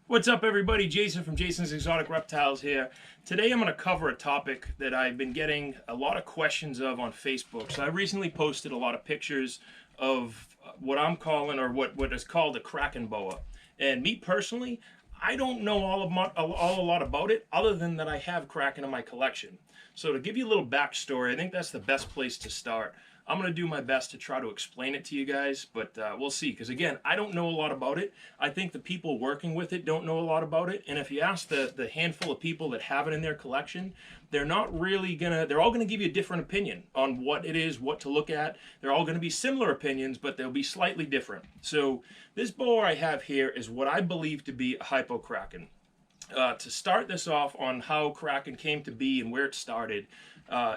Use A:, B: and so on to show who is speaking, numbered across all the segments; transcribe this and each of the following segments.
A: What's up, everybody? Jason from Jason's Exotic Reptiles here. Today I'm going to cover a topic that I've been getting a lot of questions of on Facebook. So I recently posted a lot of pictures of what I'm calling, or what is called, a Kraken Boa. And me personally, I don't know a lot about it, other than that I have Kraken in my collection. So to give you a little backstory, I think that's the best place to start. I'm going to do my best to try to explain it to you guys, but we'll see. Because again, I don't know a lot about it. I think the people working with it don't know a lot about it. And if you ask the handful of people that have it in their collection, they're all going to give you a different opinion on what it is, what to look at. They're all going to be similar opinions, but they'll be slightly different. So this boa I have here is what I believe to be a hypokraken. To start this off on how Kraken came to be and where it started,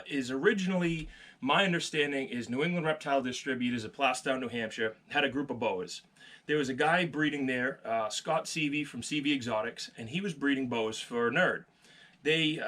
A: is originally, my understanding is New England Reptile Distributors at Plastown, New Hampshire, had a group of boas. There was a guy breeding there, Scott Seavey from Seavey Exotics, and he was breeding boas for Nerd. They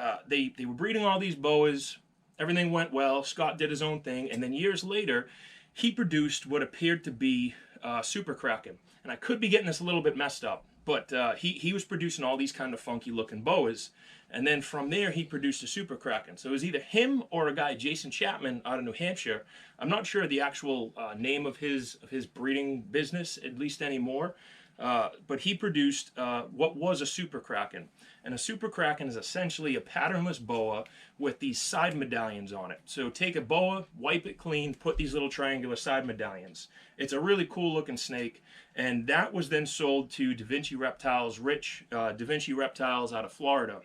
A: were breeding all these boas. Everything went well. Scott did his own thing, and then years later, he produced what appeared to be Super Kraken. And I could be getting this a little bit messed up, but he was producing all these kind of funky looking boas, and then from there he produced a Super Kraken. So it was either him or a guy, Jason Chapman, out of New Hampshire. I'm not sure the actual name of his breeding business, at least anymore, but he produced what was a Super Kraken. And a Super Kraken is essentially a patternless boa with these side medallions on it. So take a boa, wipe it clean, put these little triangular side medallions. It's a really cool looking snake, and that was then sold to Da Vinci Reptiles, Rich Da Vinci Reptiles out of Florida.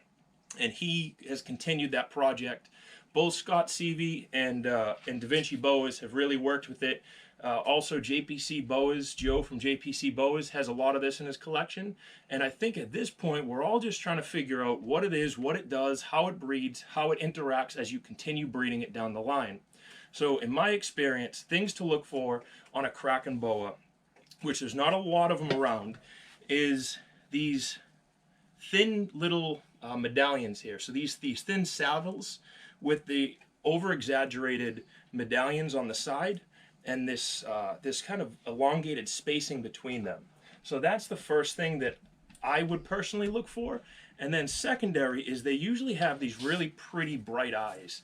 A: And he has continued that project. Both Scott Seavey and Da Vinci Boas have really worked with it. Also, JPC Boas, Joe from JPC Boas, has a lot of this in his collection. And I think at this point, we're all just trying to figure out what it is, what it does, how it breeds, how it interacts as you continue breeding it down the line. So in my experience, things to look for on a Kraken Boa, which there's not a lot of them around, is these thin little medallions here. So these thin saddles with the over-exaggerated medallions on the side, and this kind of elongated spacing between them. So that's the first thing that I would personally look for. And then secondary is they usually have these really pretty bright eyes.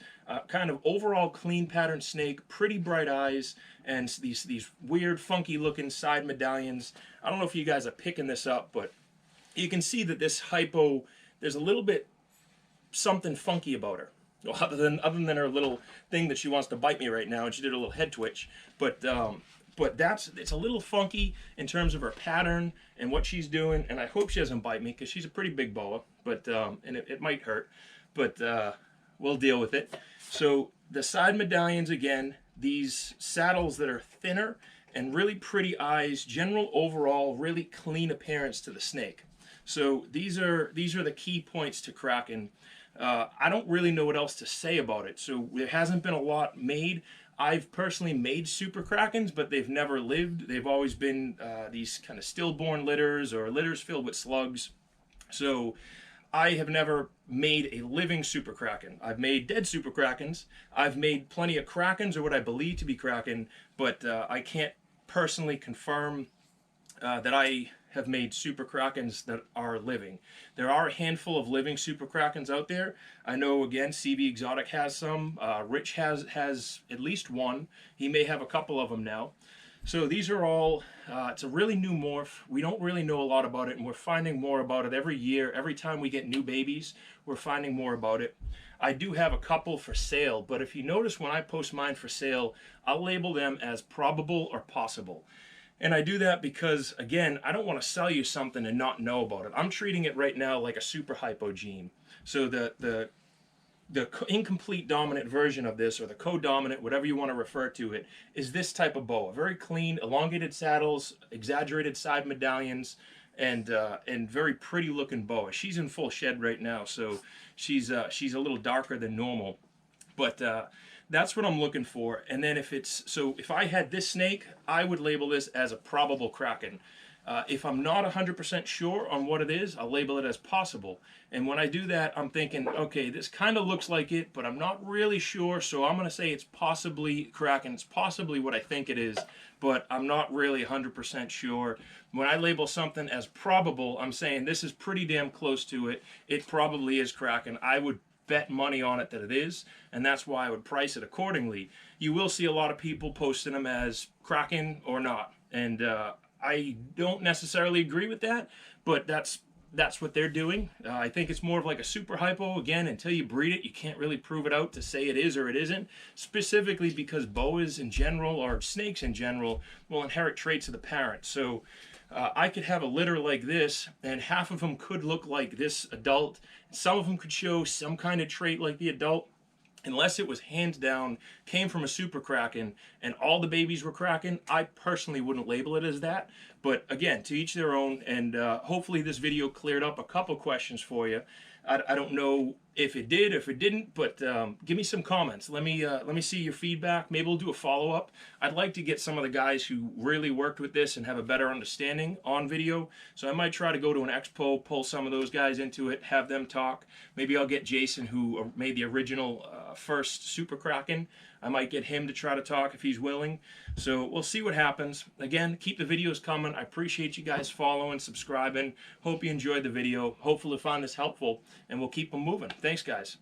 A: Kind of overall clean pattern snake, pretty bright eyes, and these weird funky looking side medallions. I don't know if you guys are picking this up, but you can see that this hypo, there's a little bit something funky about her. Well, other than her little thing that she wants to bite me right now, and she did a little head twitch. But it's a little funky in terms of her pattern and what she's doing. And I hope she doesn't bite me, because she's a pretty big boa. But and it might hurt, but we'll deal with it. So the side medallions again, these saddles that are thinner and really pretty eyes. General overall really clean appearance to the snake. So these are the key points to Kraken. I don't really know what else to say about it. So there hasn't been a lot made. I've personally made Super Krakens, but they've never lived. They've always been these kind of stillborn litters, or litters filled with slugs. So I have never made a living Super Kraken. I've made dead Super Krakens. I've made plenty of Krakens, or what I believe to be Kraken, but I can't personally confirm that I have made Super Krakens that are living. There are a handful of living Super Krakens out there. I know, again, CV Exotic has some. Rich has at least one. He may have a couple of them now. So these are all, it's a really new morph. We don't really know a lot about it, and we're finding more about it every year. Every time we get new babies, we're finding more about it. I do have a couple for sale, but if you notice, when I post mine for sale, I'll label them as probable or possible. And I do that because, again, I don't want to sell you something and not know about it. I'm treating it right now like a super hypogene. So the incomplete dominant version of this, or the co-dominant, whatever you want to refer to it, is this type of boa. Very clean, elongated saddles, exaggerated side medallions, and very pretty looking boa. She's in full shed right now, so she's a little darker than normal. But that's what I'm looking for. And then if I had this snake, I would label this as a probable Kraken. If I'm not 100% sure on what it is, I'll label it as possible. And when I do that, I'm thinking, okay, this kind of looks like it, but I'm not really sure, so I'm going to say it's possibly Kraken. It's possibly what I think it is, but I'm not really 100% sure. When I label something as probable, I'm saying this is pretty damn close to it. It probably is Kraken. I would bet money on it that it is, and that's why I would price it accordingly. You will see a lot of people posting them as Kraken or not, and I don't necessarily agree with that, but that's what they're doing. I think it's more of like a super hypo. Again, until you breed it, you can't really prove it out to say it is or it isn't, specifically because boas in general, or snakes in general, will inherit traits of the parent. So I could have a litter like this, and half of them could look like this adult. Some of them could show some kind of trait like the adult. Unless it was hands down, came from a super Kraken, and all the babies were Kraken, I personally wouldn't label it as that. But again, to each their own, and hopefully this video cleared up a couple questions for you. I don't know if it did, if it didn't, but give me some comments. Let me see your feedback. Maybe we'll do a follow-up. I'd like to get some of the guys who really worked with this and have a better understanding on video. So I might try to go to an expo, pull some of those guys into it, have them talk. Maybe I'll get Jason, who made the original first Super Kraken. I might get him to try to talk if he's willing. So we'll see what happens. Again, keep the videos coming. I appreciate you guys following, subscribing. Hope you enjoyed the video. Hopefully found this helpful, and we'll keep them moving. Thanks, guys.